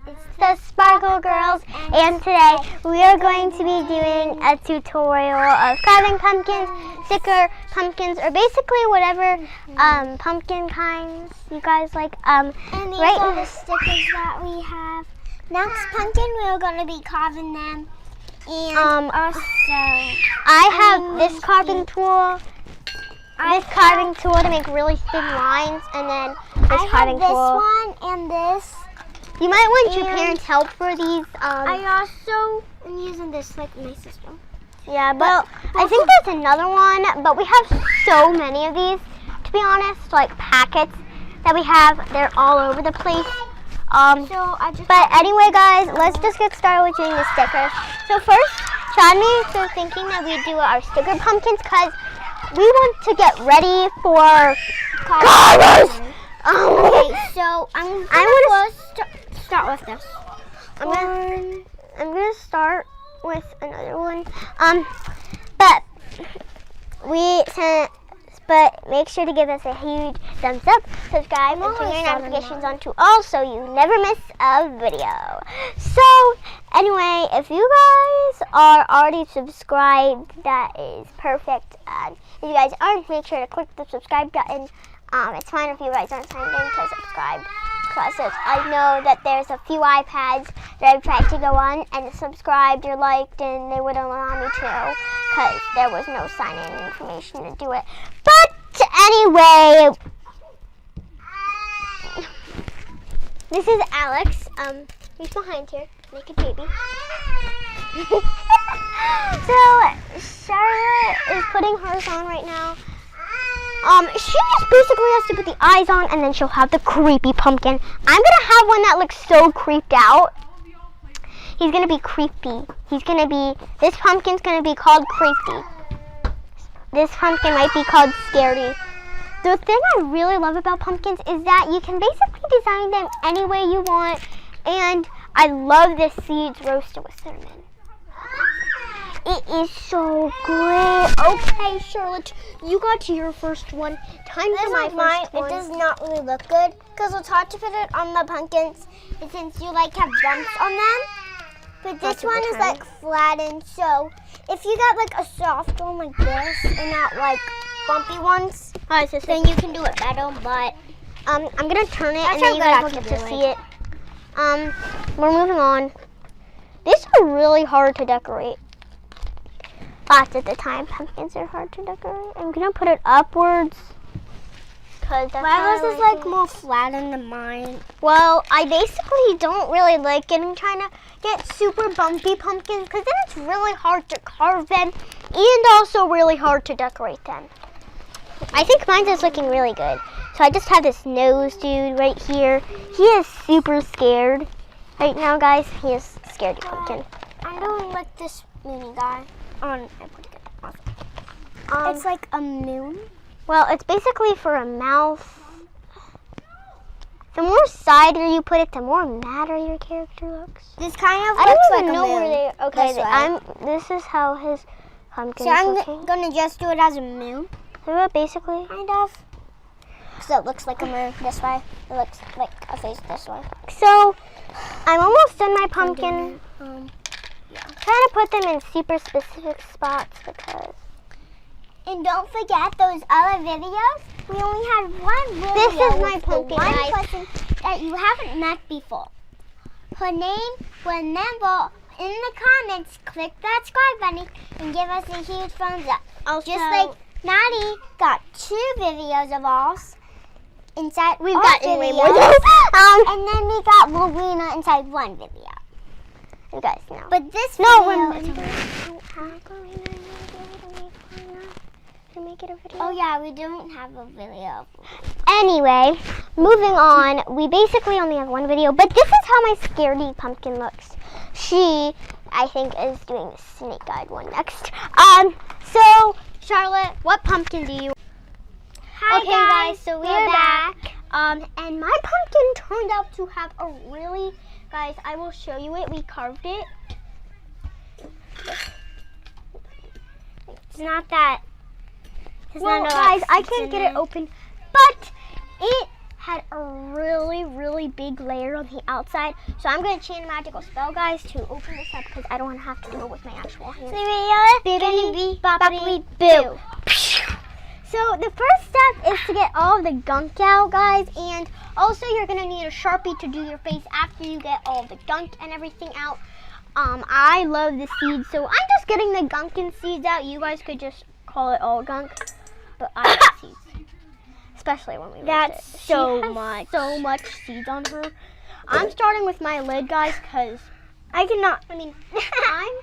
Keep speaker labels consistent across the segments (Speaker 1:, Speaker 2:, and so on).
Speaker 1: It's the Sparkle Girls, and today we are going to be doing a tutorial of carving pumpkins, sticker pumpkins, or basically whatever pumpkin kinds you guys like.
Speaker 2: And these are the stickers that we have. Next pumpkin, we're going to be carving them. And also,
Speaker 1: I have this carving tool. This carving tool to make really thin lines, and then this carving tool.
Speaker 2: I have this one and this.
Speaker 1: You might want your parents' help for these.
Speaker 2: I also am using this like my sister.
Speaker 1: Yeah, but I think there's another one, but we have so many of these, to be honest, like packets that we have. They're all over the place. But anyway, guys, let's just get started with doing the stickers. So first, Chad and me are thinking that we do our sticker pumpkins because we want to get ready for carvers.
Speaker 2: Okay, so I'm gonna start with this.
Speaker 1: I'm gonna start with another one. But make sure to give us a huge thumbs up, subscribe, and turn your notifications on to all so you never miss a video. So anyway, if you guys are already subscribed, that is perfect. And if you guys aren't, make sure to click the subscribe button. It's fine if you guys aren't signed in to subscribe, because I know that there's a few iPads that I've tried to go on and subscribed or liked, and they wouldn't allow me to because there was no sign-in information to do it. But anyway, this is Alex. He's behind here, naked baby. So Charlotte is putting hers on right now. She just basically has to put the eyes on, and then she'll have the creepy pumpkin. I'm gonna have one that looks so creeped out. He's gonna be creepy. This pumpkin's gonna be called Creepy. This pumpkin might be called Scaredy. The thing I really love about pumpkins is that you can basically design them any way you want, and I love the seeds roasted with cinnamon. It is so great. Okay, Charlotte, you got to your first one. Time for my first one.
Speaker 2: It does not really look good because it's hard to put it on the pumpkins, and since you like have bumps on them. But this one is like flattened, so if you got like a soft one like this and not like bumpy ones, then you can do it better. But
Speaker 1: I'm gonna turn it, and then you guys will get to see it. We're moving on. These are really hard to decorate. Lots of the time, pumpkins are hard to decorate. I'm gonna put it upwards because
Speaker 2: Lyla's is like more flattened than mine.
Speaker 1: Well, I basically don't really like trying to get super bumpy pumpkins because then it's really hard to carve them and also really hard to decorate them. I think mine's is looking really good. So I just have this nose dude right here. He is super scared right now, guys. He is scared pumpkin.
Speaker 2: I don't like this moony guy. It's like a moon.
Speaker 1: Well, it's basically for a mouth. The more cider you put it, the more madder your character looks.
Speaker 2: This kind of looks like a moon.
Speaker 1: Where they, okay, this is how his pumpkin is looking.
Speaker 2: I'm gonna just do it as a moon.
Speaker 1: So basically,
Speaker 2: kind of. So it looks like a moon this way. It looks like a face this way.
Speaker 1: So I'm almost done my pumpkin. Trying to put them in super specific spots because.
Speaker 2: And don't forget those other videos. We only had one video.
Speaker 1: This is my pumpkin,
Speaker 2: one
Speaker 1: guys.
Speaker 2: person that you haven't met before. Her name, remember, in the comments, click that subscribe button and give us a huge thumbs up.
Speaker 1: Also,
Speaker 2: just like Maddie got 2 videos of ours inside.
Speaker 1: We've gotten way more.
Speaker 2: And then we got Rowena inside 1 video.
Speaker 1: You guys know.
Speaker 2: But this video
Speaker 1: to make it a video.
Speaker 2: Oh yeah, we don't have a video.
Speaker 1: Anyway, moving on. We basically only have 1 video, but this is how my Scaredy pumpkin looks. She, I think, is doing the snake-eyed one next. So Charlotte, what pumpkin do you?
Speaker 2: Hi guys,
Speaker 1: so we're back. And my pumpkin turned out to have a really, guys, I will show you it. We carved it.
Speaker 2: It's not that.
Speaker 1: Well, guys, I can't get it open, but it had a really, really big layer on the outside. So I'm going to chant a magical spell, guys, to open this up because I don't want to have to do it with my actual hands. Bibbidi boppity boo. So the first step is to get all of the gunk out, guys, and also you're going to need a Sharpie to do your face after you get all the gunk and everything out. I love the seeds, so I'm just getting the gunk and seeds out. You guys could just call it all gunk, but I like seeds. Especially when we
Speaker 2: That's
Speaker 1: roast it.
Speaker 2: so
Speaker 1: She has
Speaker 2: much.
Speaker 1: so much seeds on her. I'm starting with my lid, guys, because
Speaker 2: I cannot.
Speaker 1: I'm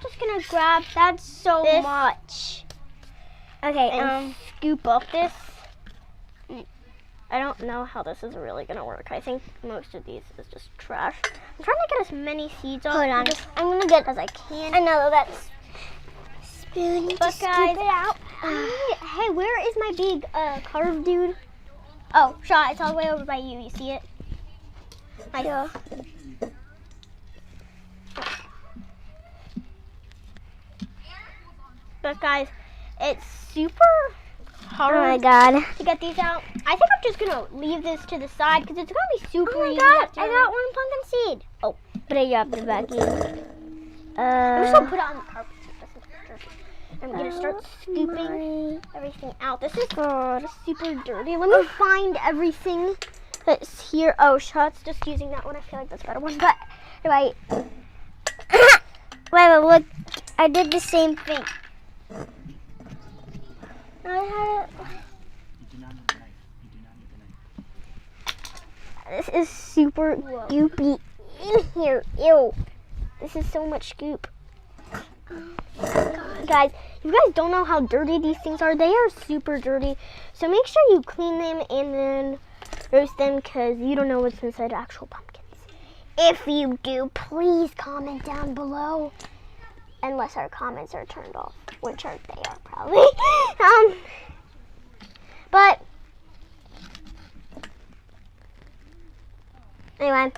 Speaker 1: just gonna grab
Speaker 2: That's so
Speaker 1: this
Speaker 2: much. Okay,
Speaker 1: and scoop up this. I don't know how this is really gonna work. I think most of these is just trash. I'm trying to get as many seeds on.
Speaker 2: hold on.
Speaker 1: I'm gonna get as I can.
Speaker 2: Another that's spoon to
Speaker 1: But
Speaker 2: scoop
Speaker 1: guys,
Speaker 2: it out.
Speaker 1: hey, where is my big carve dude? Oh, Shaw, it's all the way over by you. You see it?
Speaker 2: Yeah.
Speaker 1: But guys, it's super hard
Speaker 2: Oh my god.
Speaker 1: to get these out. I think I'm just gonna leave this to the side because it's gonna be super
Speaker 2: Oh my
Speaker 1: easy.
Speaker 2: god,
Speaker 1: after-
Speaker 2: I got one pumpkin seed.
Speaker 1: Oh.
Speaker 2: But I dropped the baggie.
Speaker 1: I'm just gonna put it on the carpet. So it doesn't get dirty. I'm gonna start scooping everything out. This is super dirty. Let me find everything that's here. Oh, Shot's just using that one. I feel like that's a better one. But anyway,
Speaker 2: Wait, look. I did the same thing.
Speaker 1: I had it.
Speaker 3: You do not need the knife. You do not need the knife.
Speaker 1: This is super goopy in here. Ew. This is so much goop. Guys, you guys don't know how dirty these things are. They are super dirty. So make sure you clean them and then roast them because you don't know what's inside actual pumpkins. If you do, please comment down below. Unless our comments are turned off, which are they are probably. But anyway.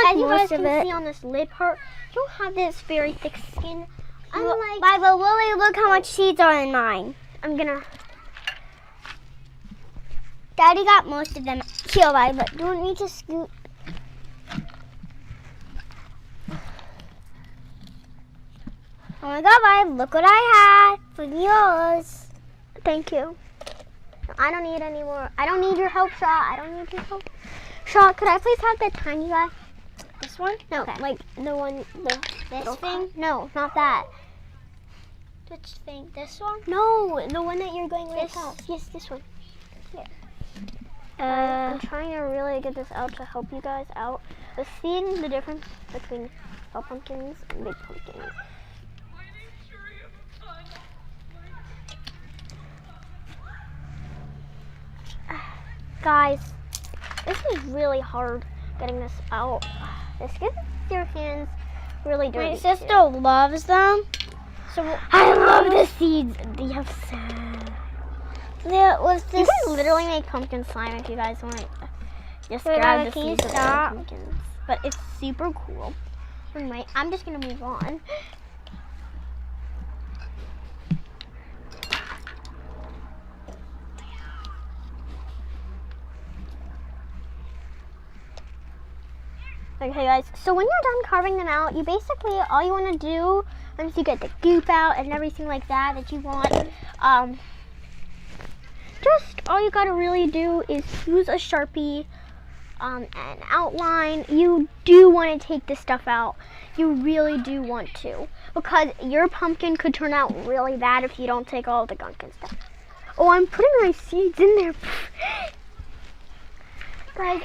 Speaker 1: As you guys can see on this lid part, you don't have this very thick skin. Unlike
Speaker 2: But Lily, look how much seeds are in mine.
Speaker 1: I'm gonna.
Speaker 2: Daddy got most of them. Here, Lyla, don't need to scoop. Oh my god, Lyla, look what I had for yours.
Speaker 1: Thank you. I don't need any more. I don't need your help, Shaw. I don't need your help. Shaw, could I please have the tiny guy?
Speaker 2: This one?
Speaker 1: No,
Speaker 2: Okay.
Speaker 1: like the one, this
Speaker 2: This thing?
Speaker 1: No, not that.
Speaker 2: Which thing? This one?
Speaker 1: No, the one that you're going right
Speaker 2: This?
Speaker 1: past. Yes, this one.
Speaker 2: Uh,
Speaker 1: I'm trying to really get this out to help you guys out with seeing the difference between small pumpkins and big pumpkins. Guys, this is really hard getting this out. This gets your hands really dirty.
Speaker 2: my sister loves them.
Speaker 1: So I love the seeds. They have so.
Speaker 2: There was
Speaker 1: You
Speaker 2: this.
Speaker 1: can literally make pumpkin slime if you guys want. Just
Speaker 2: Wait,
Speaker 1: grab the
Speaker 2: can you
Speaker 1: seeds of the
Speaker 2: stop?
Speaker 1: pumpkins. But it's super cool. Anyway, I'm just gonna move on. Okay guys, so when you're done carving them out, you basically, all you want to do, once you get the goop out and everything like that you want, just all you gotta really do is use a Sharpie an outline, you do want to take this stuff out. You really do want to, because your pumpkin could turn out really bad if you don't take all the gunk and stuff. Oh, I'm putting my seeds in there. Guys,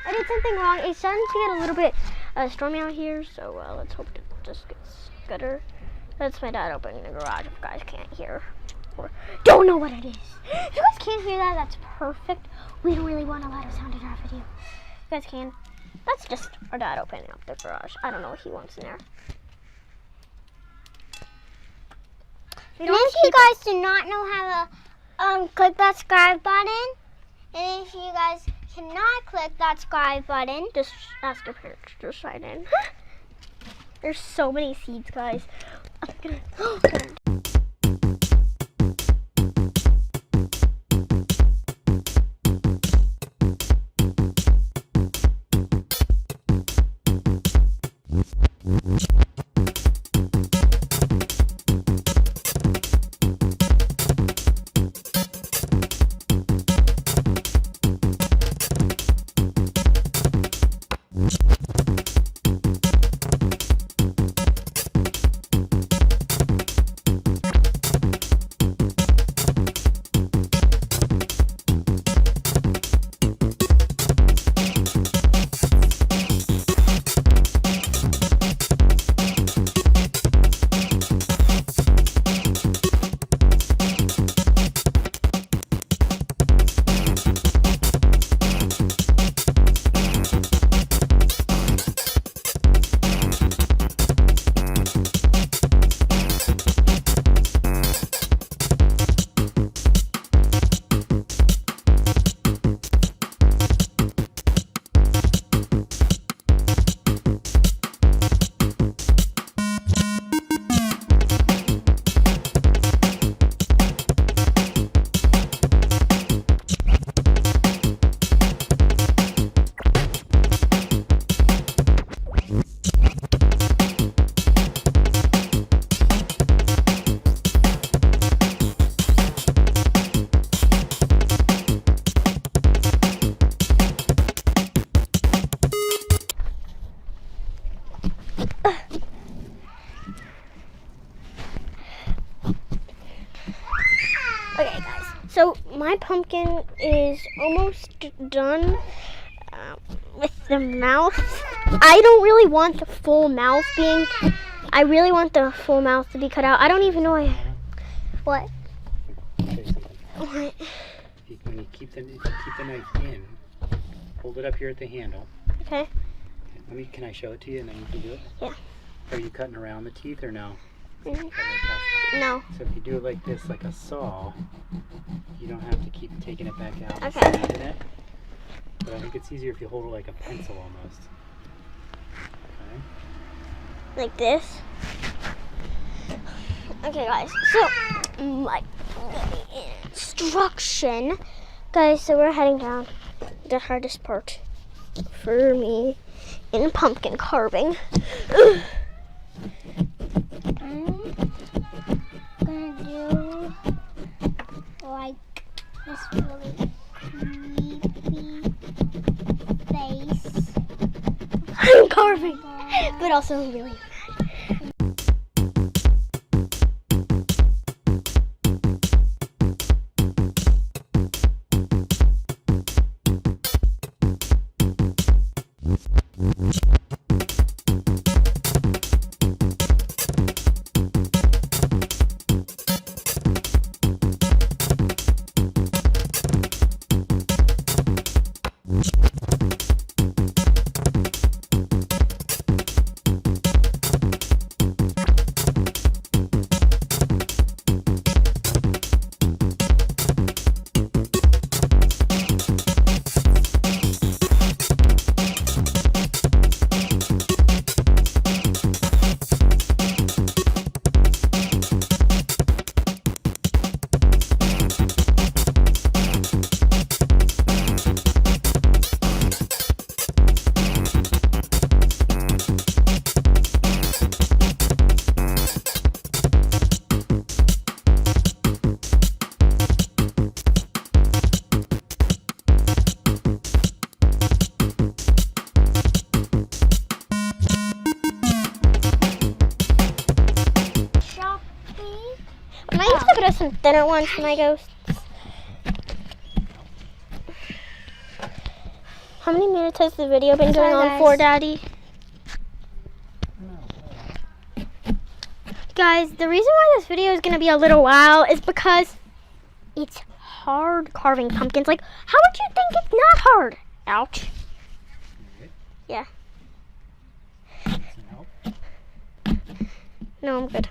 Speaker 1: I did something wrong. It's starting to get a little bit stormy out here, so let's hope it just gets better. That's my dad opening the garage if you guys can't hear or don't know what it is. If you guys can't hear that, that's perfect. We don't really want a lot of sound in our video. You guys can. That's just our dad opening up the garage. I don't know what he wants in there.
Speaker 2: And if you guys do not know how to click that subscribe button, and if you guys cannot click that subscribe button,
Speaker 1: just ask your parents to sign in. There's so many seeds, guys. I'm gonna Okay, guys, so my pumpkin is almost done with the mouth. I don't really want the full mouth being, I really want the full mouth to be cut out. I don't even know what? What?
Speaker 3: When you keep the knife in, hold it up here at the handle.
Speaker 1: Okay.
Speaker 3: Can I show it to you and then you can do it?
Speaker 1: Yeah.
Speaker 3: Are you cutting around the teeth or no?
Speaker 1: No.
Speaker 3: So if you do it like this, like a saw, you don't have to keep taking it back out.
Speaker 1: Okay.
Speaker 3: And snapping it. But I think it's easier if you hold it like a pencil almost. Okay.
Speaker 1: Like this. Okay, guys, so my instruction. Guys, so we're heading down the hardest part for me in pumpkin carving.
Speaker 2: I'm gonna do like this really creepy face.
Speaker 1: I'm carving, but also really mad. some thinner ones for my ghosts. How many minutes has the video been going on for, Daddy? Guys, the reason why this video is going to be a little while is because it's hard carving pumpkins. Like, how would you think it's not hard? Ouch. Yeah. No, I'm good.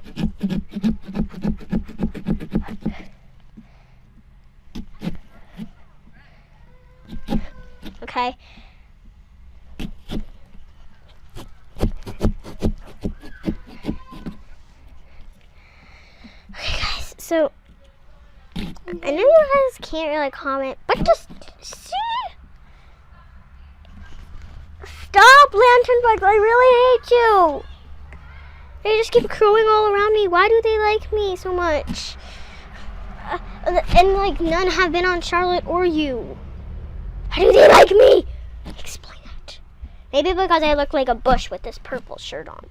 Speaker 1: Okay. Okay, guys, so I know you guys can't really comment, but just see. Stop, lantern bugs! I really hate you. They just keep crowing all around me. Why do they like me so much? And like none have been on Charlotte or you. How do they like me? Explain that. Maybe because I look like a bush with this purple shirt on.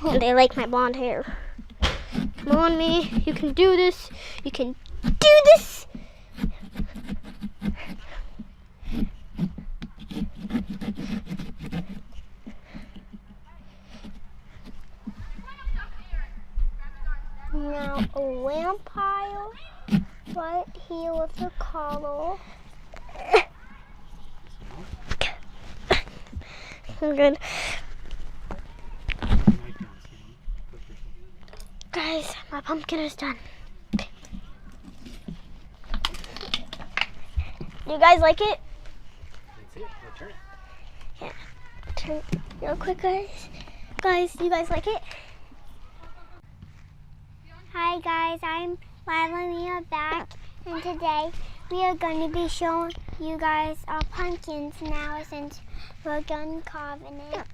Speaker 1: And they like my blonde hair. Come on, me. You can do this. You can do this.
Speaker 2: Now a lamp pile right here with the collar.
Speaker 1: I'm good. Guys, my pumpkin is done. You guys like it?
Speaker 3: That's it. Return it.
Speaker 1: Yeah. Turn it real quick, guys. Guys, you guys like it?
Speaker 2: Hi guys, I'm Lyla and we are back, and today we are going to be showing you guys our pumpkins now since we're done carving it.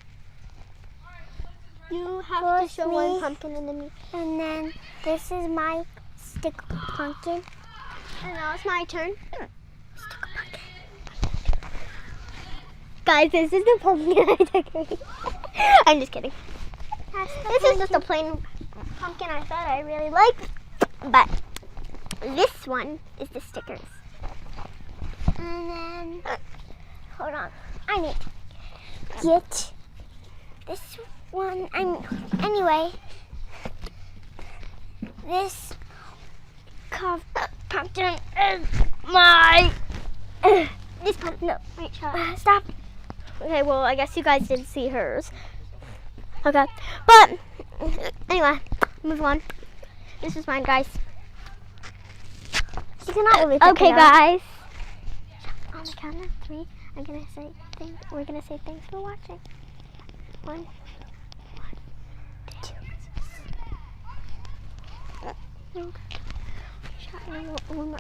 Speaker 1: You have to show
Speaker 2: me.
Speaker 1: one pumpkin and then me.
Speaker 2: And then this is my stick pumpkin.
Speaker 1: And now it's my turn. Stick pumpkin. Guys, this is the pumpkin I decorated. I'm just kidding. This is just a plain pumpkin I thought I really liked, but this one is the stickers.
Speaker 2: And then, hold on, I need to get this one. Anyway, this carved pumpkin is my.
Speaker 1: This pumpkin, no, wait,
Speaker 2: Stop.
Speaker 1: Okay, well, I guess you guys didn't see hers. Okay, but anyway, move on. This is mine, guys.
Speaker 2: You cannot really pick
Speaker 1: Okay,
Speaker 2: it up.
Speaker 1: guys. On the count of 3, I'm gonna say we're gonna say thanks for watching. 1, 2.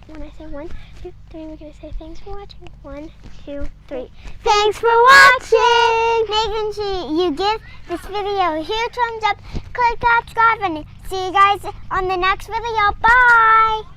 Speaker 1: When I say 1, 2, 3, we're gonna say thanks for watching. 1, 2, 3.
Speaker 2: Thanks for watching. Make sure you give this video a huge thumbs up, click that subscribe, and see you guys on the next video. Bye.